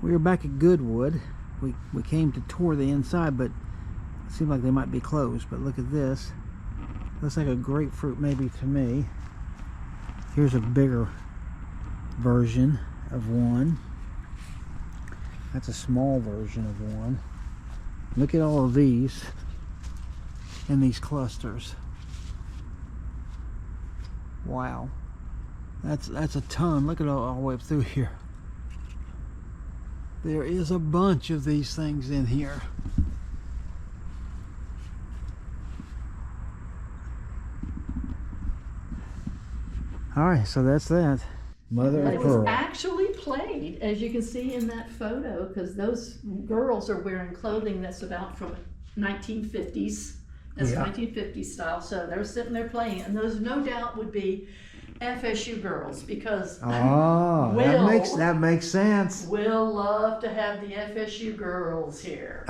We are back at Goodwood. We came to tour the inside, but it seemed like they might be closed. But look at this. Looks like a grapefruit maybe to me. Here's a bigger version of one. That's a small version of one. Look at all of these in these clusters. Wow. That's a ton. Look at all the way up through here. There is a bunch of these things in here. Alright, so that's that. Mother of pearl. It was actually played, as you can see in that photo, because those girls are wearing clothing that's about from 1950s. That's 1950s style. So they're sitting there playing, and those no doubt would be FSU girls, because that makes sense. We'll love to have the FSU girls here.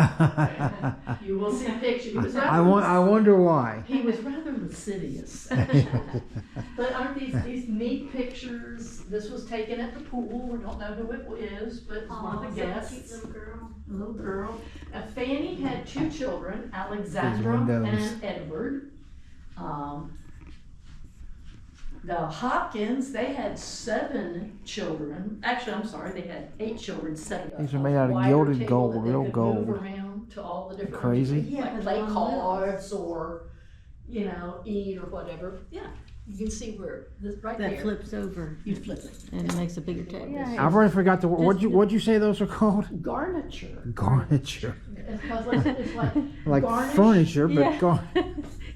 You will see pictures. I wonder why. He was rather lascivious. But aren't these neat pictures? This was taken at the pool. We don't know who it is, but it's one of the guests. Little girl. A little girl. Fanny had 2 children, Alexandra and Edward. The Hopkins, they had 7 children. Actually, I'm sorry, they had 8 children. 7. These are made out of gilded gold, real gold. Move around to all the different crazy. Like play cards or, you know, eat or whatever. Yeah, you can see where this right there. That flips over. You flip it, and it makes a bigger table. Yeah. I've already forgot the word. What'd you say those are called? Garniture. Garniture. It's like garnish. Furniture, but Yeah.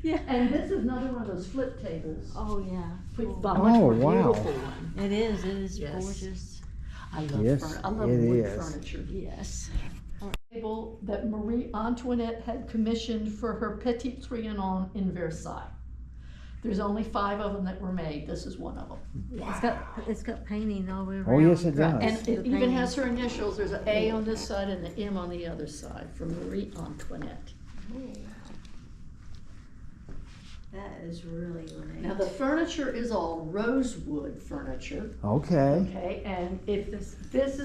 Yeah. And this is another one of those flip tables. Oh yeah. Cool. Oh wow. It is Yes. gorgeous. I love wood furniture. Yes. Table that Marie Antoinette had commissioned for her Petit Trianon in Versailles. There's only 5 of them that were made. This is one of them. Wow. It's got painting all the way around. Oh yes, it does. And it even has her initials. There's an A on this side and an M on the other side for Marie Antoinette. That is really great. Now the furniture is all rosewood furniture. Okay. Okay, and if this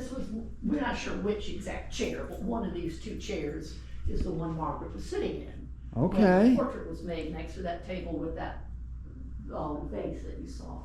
was, we're not sure which exact chair, but one of these 2 chairs is the one Margaret was sitting in. Okay. When the portrait was made next to that table with that vase that you saw.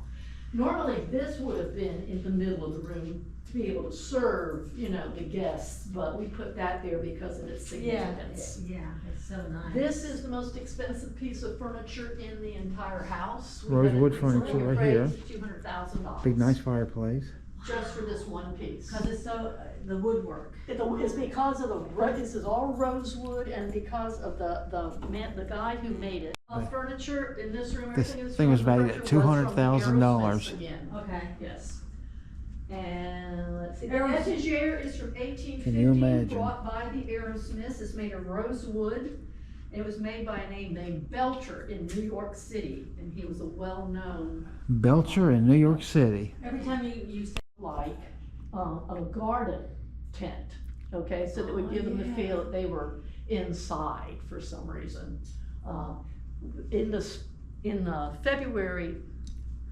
Normally, this would have been in the middle of the room to be able to serve, you know, the guests, but we put that there because of its significance. Yeah, it's so nice. This is the most expensive piece of furniture in the entire house. Rosewood furniture right here. $200,000. Big nice fireplace. Just for this one piece. Because it's so, the woodwork. It's because of this is all rosewood, and because of the guy who made it. Furniture in this room, This everything is thing was valued at $200,000. again. Okay. Yes. And let's see, the Aerosmith. etagere is from 1850. Can you imagine? Brought by the Aerosmiths. It's made of rosewood. It was made by a name named Belcher in New York City, and he was a well-known. Belcher in New York City. Every time you say Like a garden tent, okay, so that would give them the feel that they were inside for some reason. In February,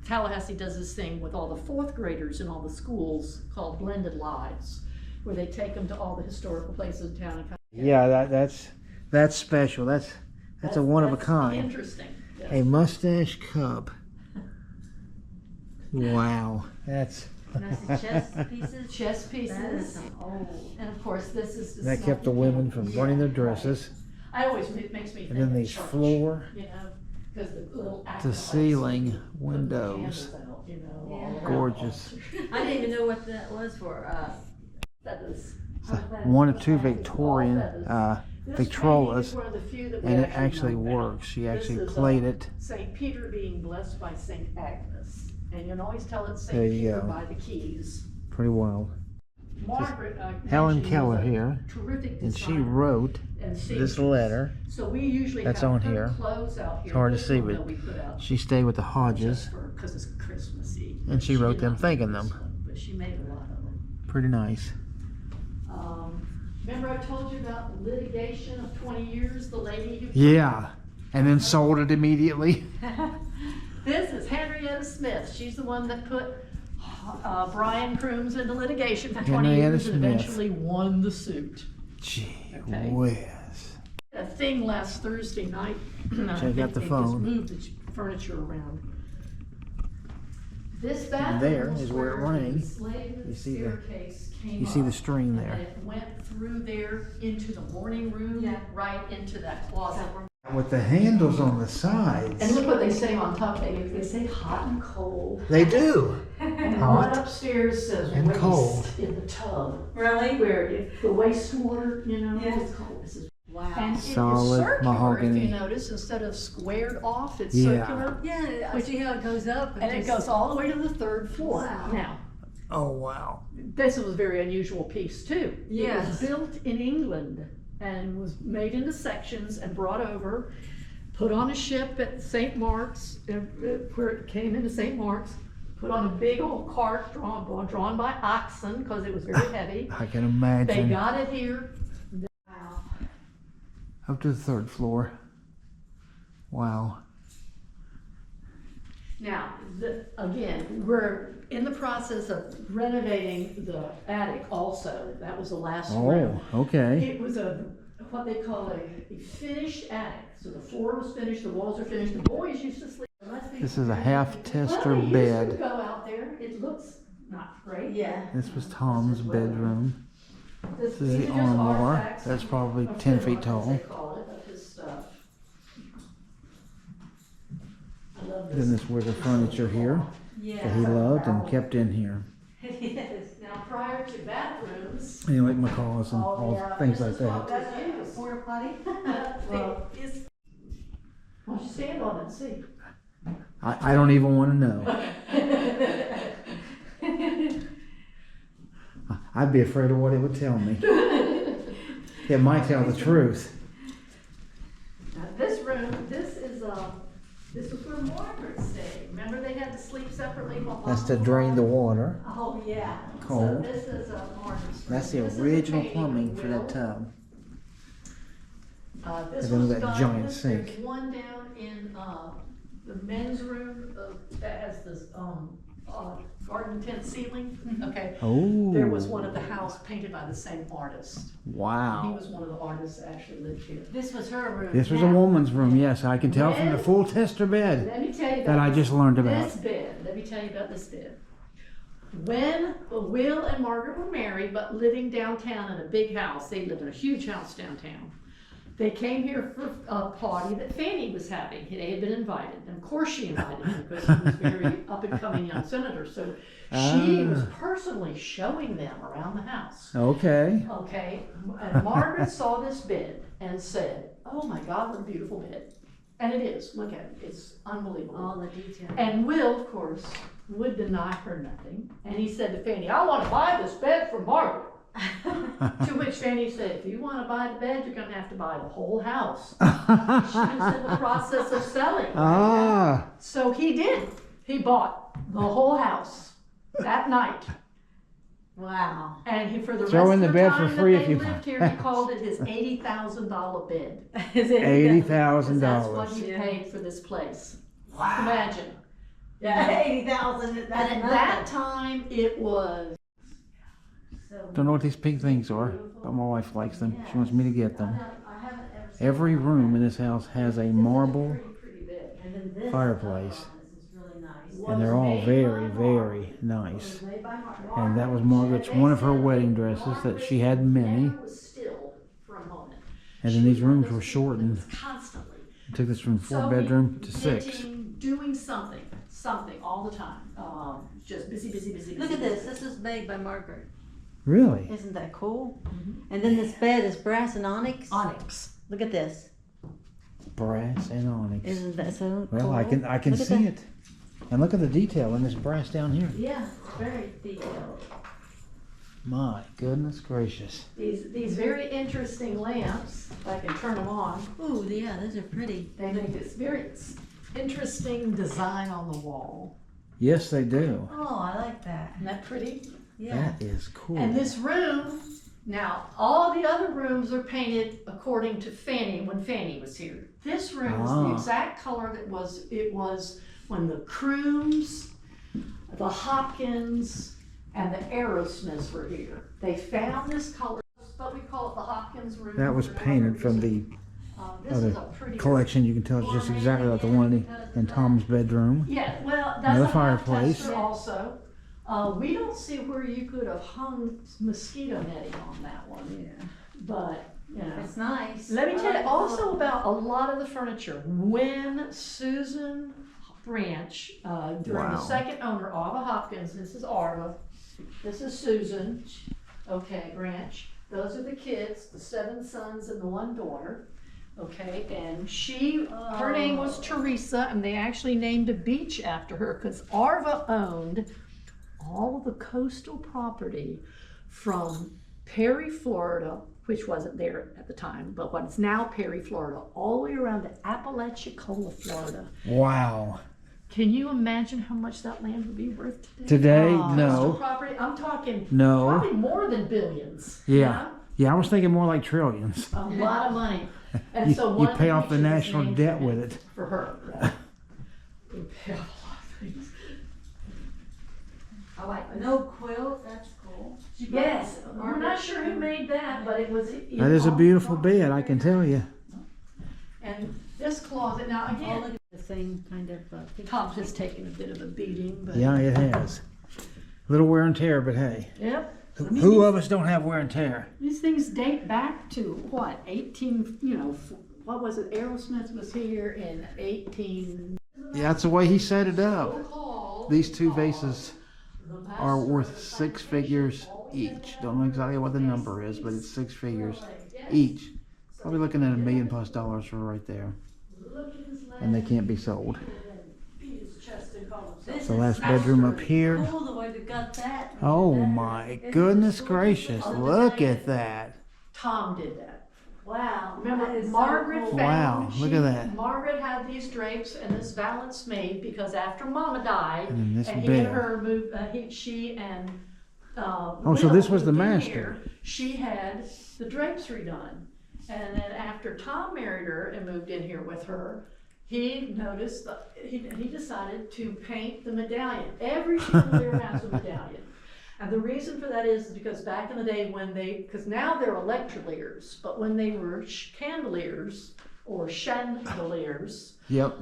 Tallahassee does this thing with all the 4th graders in all the schools called Blended Lives, where they take them to all the historical places in town. And Yeah, that's special. That's a one of a kind. Interesting. Yes. A mustache cub. Wow, that's. the chess pieces. Chess pieces. That is some old. And of course, this is. That kept the women from burning their dresses. It makes me think. And then of these church, floor you know, because the little to ceiling windows. Gorgeous. I didn't even know what that was for. That is. One or 2 Victorian Victrolas, One of the few that we and it actually know about. works. She This actually is, played it. St. Peter being blessed by St. Agnes, and you can always tell it's There St. you Peter go. by the keys. Pretty wild. Margaret, Helen mentioned, Keller was a here, terrific and she designer wrote and this seamstress. letter. So we usually That's have on her here. clothes out here. It's hard to This see, one, but though, we put out she stayed with the Hodges, because it's Christmassy. and she wrote did them not thanking make this them. one, but she made a lot of them. Pretty nice. Remember I told you about litigation of 20 years, the lady who. Yeah, and then sold it immediately. This is Henrietta Smith. She's the one that put Brian Crooms into litigation for 20 Henrietta years and Smith. eventually won the suit. Gee Okay. whiz. A thing last Thursday night. I Check think out the they phone. just moved the furniture around. This bathroom There was is where it where rang. the slave You see the- staircase came You see the up, string and there. it went through there into the morning room, Yeah. right into that closet. With the handles on the sides. And look what they say on top. They say hot and cold. They do. And the Hot one upstairs says and waste cold. in the tub. Really? Where if the wastewater, Yeah. it's cold. This is, Wow. and it is Solid circular, mahogany. if you notice, instead of squared off, it's Yeah. circular. Yeah, I see how it goes up. And it goes all the way to the third floor. Wow. Now, Oh wow. this was a very unusual piece too. It Yes. was built in England and was made into sections and brought over, put on a ship at St. Mark's, where it came into St. Mark's, put on a big old cart drawn by oxen because it was very heavy. I can They imagine. got it here. Wow. Up to the third floor. Wow. Now, again, we're in the process of renovating the attic also. That was the last room. Oh, okay. It was what they call a finished attic. So the floor was finished, the walls are finished, the boys used to sleep. This is a half tester Well, they used to bed. go out there. It looks not great. Yeah. This was Tom's bedroom. This is these the are just armoire. artifacts That's probably of 10 him, feet as tall. they call it, of his stuff. I love Then this was the furniture here Yeah. that he loved and kept in here. Yes. Now, prior to bathrooms, And like macaws and Oh, all yeah. things This like is what that. that's used. Porta potty? Well, why don't you stand on it and see? I don't even want to know. I'd be afraid of what it would tell me. It might tell the truth. Now, this room, this was where Margaret stayed. Remember they had to sleep separately while That's Mom to was drain the gone? water. Oh, yeah. Cold. So this is Margaret's room. That's the This is a original painting plumbing of for that Will. tub. This And then was that done. giant There's sink. one down in the men's room that has this garden tent ceiling. Okay. Oh. There was one of the house painted by the same artist. He Wow. was one of the artists that actually lived here. This was her room. This was a now. woman's room, yes. I can tell from the full tester bed Let me tell you that I about just learned about. this bed. Let me tell you about this bed. When Will and Margaret were married, but living downtown in a big house, they lived in a huge house downtown. They came here for a party that Fanny was having. They had been invited. And of course she invited him because he was a very up and coming young senator. So she was personally showing them around the house. Okay. Okay, and Margaret saw this bed and said, "Oh my God, what a beautiful bed." And it is, look at it, it's unbelievable. All the detail. And Will, of course, would deny her nothing. And he said to Fanny, "I want to buy this bed from Margaret." To which Fanny said, "If you want to buy the bed, you're going to have to buy the whole house." She was in the process of selling. Ah. So he did. He bought the whole house that night. Wow. And he, for the rest Throw in of the the bed time for that free they if you lived here, he called it his $80,000 bed. Is it? $80,000. That's what he Yeah. paid for this place. Wow. Imagine. Yeah, 80,000. And at that time, it was. Don't know what these pink things are, but my wife likes them. She wants me to get them. I haven't ever seen Every room in this house has a marble pretty bed. And then this. fireplace. This is really nice. And they're all very, very nice. And that was Margaret's one of her wedding dresses that she had many. Never was still for a moment. And then these rooms were shortened. Constantly. Took this from So 4-bedroom to 6. knitting, doing something all the time. Just busy. Look at this. This is made by Margaret. Really? Isn't that cool? And then this bed is brass and onyx. Onyx. Look at this. Brass and onyx. Isn't that so Well, cool? I can Look at see that. it. And look at the detail in this brass down here. Yeah, very detailed. My goodness gracious. These very interesting lamps, if I can turn them on, Ooh, yeah, those are pretty. they make this very interesting design on the wall. Yes, they do. Oh, I like that. Isn't that pretty? Yeah. That is cool. And this room, now all the other rooms are painted according to Fanny when Fanny was here. This room is the Ah. exact color it was when the Crooms the Hopkins and the Aerosmiths were here. They found this color, but we call it the Hopkins room. That was painted from the This is a pretty collection. You can tell it's just exactly like the one in Tom's bedroom. Yeah, well, that's Another a hot fireplace. tester also. We don't see where you could have hung mosquito netting on that one. Yeah. But, you know. It's nice. Let me I tell you like also the- about a lot of the furniture. When Susan Branch, during the Wow. second owner, Arva Hopkins, this is Arva, this is Susan, okay, Branch. Those are the kids, the 7 sons and the 1 daughter. Okay, and her name was Teresa, and they actually named a beach after her because Arva owned all of the coastal property from Perry, Florida, which wasn't there at the time, but what's now Perry, Florida, all the way around to Apalachicola, Florida. Wow. Can you imagine how much that land would be worth today? Today, Coastal no. property, I'm talking No. probably more than billions. Yeah. Yeah, I was thinking more like trillions. A lot of money. And You, so you one of pay the off the beaches is national named debt for with him. it. For her, yeah. We pay off a lot of things. I like this. No quilt, that's cool. Yes, we're not sure who made that, but it was. That is a beautiful bed, I can tell you. And this closet, now All again, look the same kind of picture. Tom's has taken a bit of a beating, but. Yeah, it has. Little wear and tear, but hey. Yep. Who of us don't have wear and tear? These things date back to what, 18, what was it, Aerosmith was here in 18. Yeah, that's the way he set it up. So-called- These 2 vases are worth 6 figures each. Don't know exactly what the number is, but it's 6 figures each. Probably looking at $1 million+ for right there. And they can't be sold. This The is last bedroom up here. cool the way they got that. Oh my goodness gracious, look at that. Tom did that. Wow. Remember, that is so Margaret cool. found. Wow, look at that. Margaret had these drapes and this valance made because after Mama died, And then this and he bed. and her moved, she and, Oh, so this was the moved in master. here, she had the drapes redone. And then after Tom married her and moved in here with her, he noticed that he decided to paint the medallion. Every chandelier has a medallion. And the reason for that is because back in the day because now they're electroliers, but when they were candeliers or chandeliers, Yep.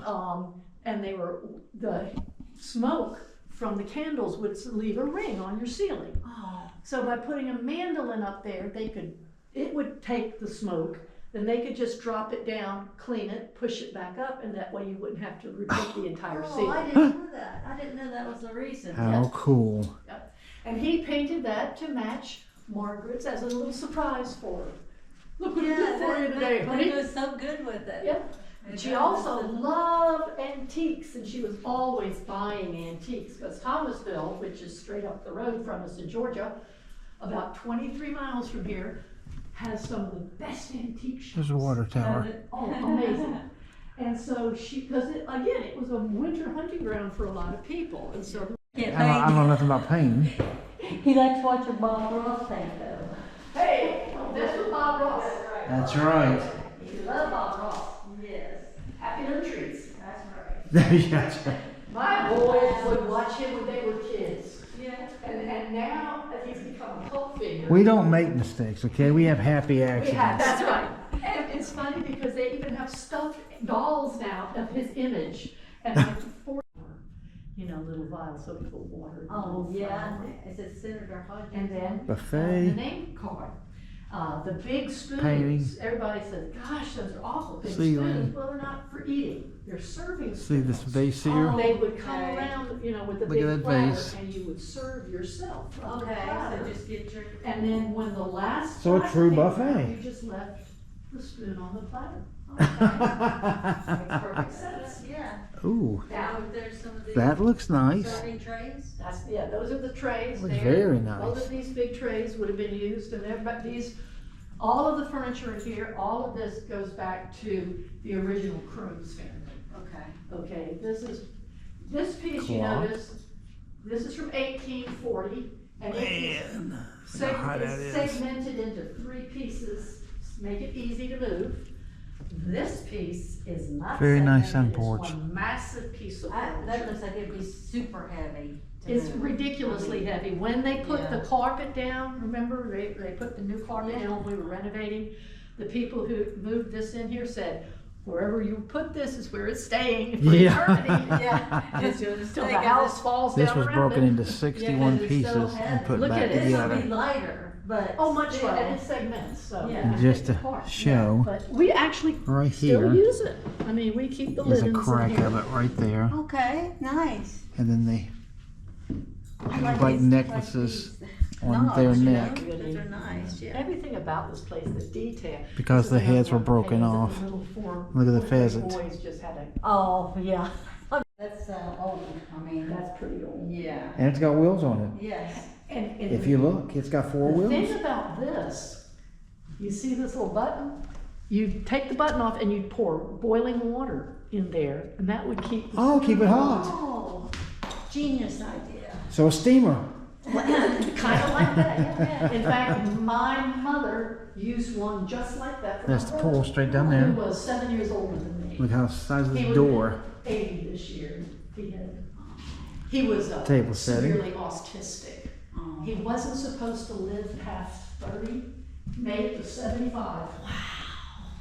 and the smoke from the candles would leave a ring on your ceiling. Oh, So by putting a mandolin up there, it would take the smoke, then they could just drop it down, clean it, push it back up, and that way you wouldn't have to repeat the entire oh, ceiling. I didn't know that. I didn't know that was the reason. How cool. And he painted that to match Margaret's as a little surprise for her. Look what he did for you today, But honey. it was so good with it. Yep. And she also loved antiques, and she was always buying antiques, because Thomasville, which is straight up the road from us in Georgia, about 23 miles from here, has some of the best antique shops. There's a water tower. Oh, amazing. And so because it was a winter hunting ground for a lot of people, and so. Can't I don't know nothing about painting. He likes watching Bob Ross paint though. Hey, this was Bob Ross. That's right. He loved Bob Ross. Yes, Happy Little Trees. that's right. That's right. My boys would watch him when they were kids. Yeah. And now that he's become a cult figure. We don't make mistakes, okay? We have happy We have, accidents. that's right. And it's funny because they even have stuffed dolls now of his image. And like little vials so people water. Oh, yeah, is it Senator Hodges? And then Buffet. the name card. The big spoons. Painting. Everybody says, gosh, those are awful big Ceiling. spoons. Well, they're not for eating. They're serving See this spoons. vase here? They would come Okay. around, with the Look big at that platter, vase. and you would serve yourself from the Okay, platter. so just get your. And then when the last So a platter true came around, buffet. you just left the spoon on the platter. Makes Perfect sense. Yeah. Ooh, Now, There's some of these that looks nice. serving trays. those are the trays Looks there. very nice. Both of these big trays would have been used, and all of the furniture in here, all of this goes back to the original Crooms family. Okay. Okay, this piece you Clock. notice, this is from 1840, and Man, I know how that it's is. segmented into 3 pieces, to make it easy to move. This piece is not Very nice segmented, sun porch. It's one massive piece of That furniture. looks like it'd be super heavy It's ridiculously heavy. When they put the carpet down, remember, they put the new carpet down when we were renovating. The people who moved this in here said, wherever you put this is where it's staying for eternity. Until the house falls down This was around broken it. into 61 pieces and put Look back at it. together. It'll be lighter, but. Oh, much still. lighter, it's segments, so. Yeah. Just to Apart. show, But we actually right still here use it. I mean, we keep the is linens a in crack here. of it right there. Okay, nice. And then they I like these- necklaces these on knobs, their you know, neck. Those are nice, yeah. Everything about this place, the detail. Because the This is heads were another broken one of the off. paintings that the little four- Look at the four pheasant. Boys just had a, Oh, yeah. That's old, I mean. that's pretty old. Yeah. And it's got wheels on it. Yes. And If you look, it's got 4 the wheels. thing about this, you see this little button? You take the button off and you pour boiling water in there, and that would keep. the- Oh, keep it hot. Oh, genius idea. So a steamer. Kind of like that, yeah. In fact, my mother used one just like that for That's my the brother, pole straight down who there. was 7 years older than me. Look how the size of He the was door. 80 this year. He was Table setting. severely autistic. Oh. He wasn't supposed to live past 30, made it to 75. Wow.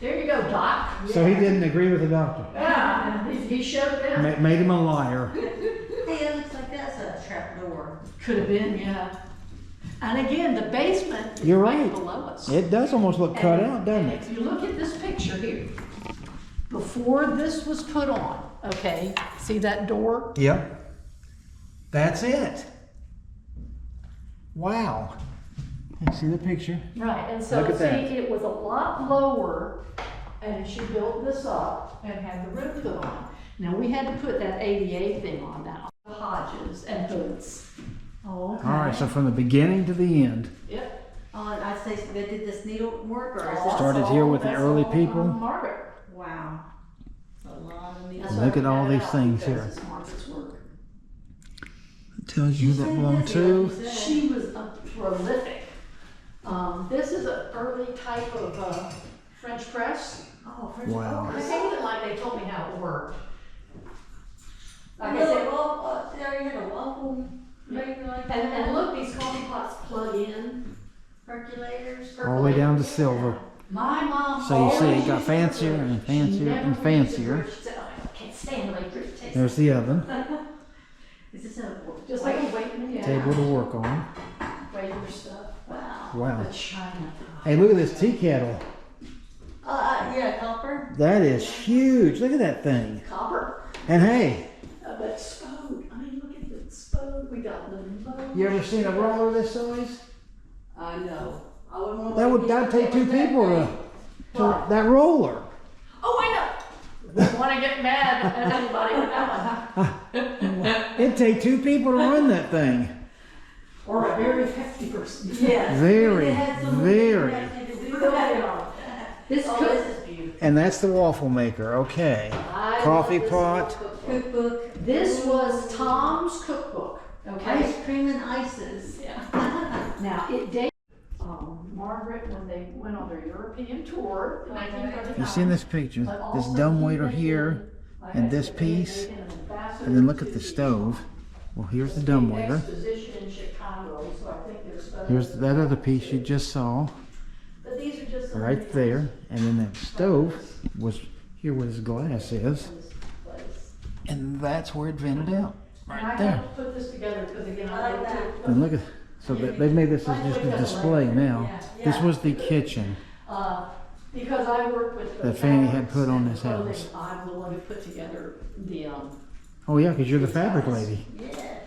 There you go, Doc. So he didn't agree with the doctor. Yeah, he showed them. Made him a liar. Hey, it looks like that's a trap door. Could have been, yeah. And again, the basement is You're right right. below us. It does almost look cut And- out, doesn't and it? If you look at this picture here, before this was put on, okay, see that door? Yep. That's it. Wow. You see the picture? Right, and so Look at see, that. it was a lot lower, and she built this up and had the roof put on. Now, we had to put that ADA thing on now, Hodges and hoods. Oh, okay. All right, so from the beginning to the end. Yep. Oh, and I'd say they did this needlework, or is All- this? Started here with the that's early all, people. Margaret. Wow. A lot of That's needlework. why Look at we all got it these out, things because here. it's Margaret's work. It tells you who that belonged to. She was a prolific. This is an early type of French press. Oh, French Wow. doors. It's something like they told me how it worked. Like I Little said, waffle, there you had a waffle maker like that. and look, these coffee pots plug in. Percolators. All the way down to silver. My mom. So you see, it always got used to fancier drink. and She fancier never and used to fancier. drink. She said, "Oh, I can't stand the way drink tastes." There's the oven. Is this a? Just like a waiting, yeah. Table to work on. Regular stuff. Wow. Wow. The China. Hey, look at this tea kettle. Yeah, copper. That is huge. Look at that thing. Copper. And hey, But spode. I mean, look at the spode. We got lemon bone. you ever seen a roller this size? I know. I wouldn't want That'd take 2 people to that roller. Oh, I know. Don't want to get mad at anybody with that one. It'd take 2 people to run that thing. Or a very hefty person. Yes. Very, They had someone very. that had to do Look at that. that. This Oh, cook. this is beautiful. And that's the waffle maker. Okay. I Coffee love this pot. cookbook. Cookbook. This was Tom's cookbook. Okay. Ice cream and ices. Yeah. Now it dates Margaret when they went on their European tour in 1939. You seen this picture? But This also dumbwaiter he here, like and I this said, piece, they made an ambassador and then look at the to stove. Well, here's the big dumbwaiter. exposition in Chicago, so I think there's photos Here's of that other piece you just saw, But these are just some right of the there. And then that stove was here where this glass is. in this place. And that's where it vented out. And I Right there. have to put this together because again, I like I that. And look at, so they've made this as just a display now. This was the kitchen. Because I work with the That Fanny had fabrics put on and this clothing, house. I'm the one who put together the Oh yeah, because you're the fabric lady. Yeah.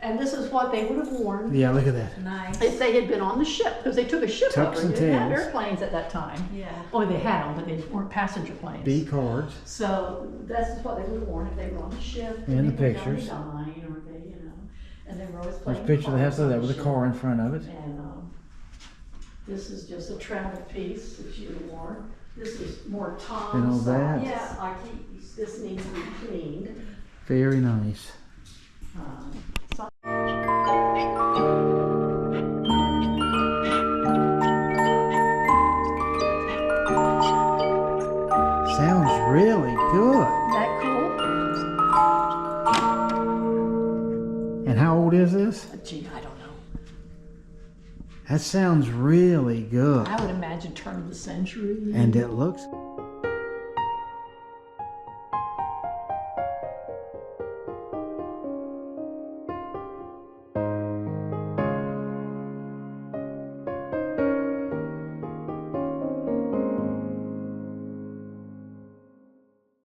and this is what they would have worn Yeah, look at that. Nice. if they had been on the ship, because they took a ship Tucks over. and They didn't have tails. airplanes at that time. Yeah. Oh, they had them, but they weren't passenger planes. B cards. So that's what they would have worn if they were on the ship. And the they were down pictures. the line, or they, and they were always There's playing. a picture of the house cards on there with a ship. car in front of it. And this is just a travel piece that she would have worn. This is more Tom's And all that. size. Yeah, I keep. This needs to be cleaned. Very nice. So- Sounds really good. That cool? And how old gee, I don't know. That sounds really good. I would imagine turn of the century. And it looks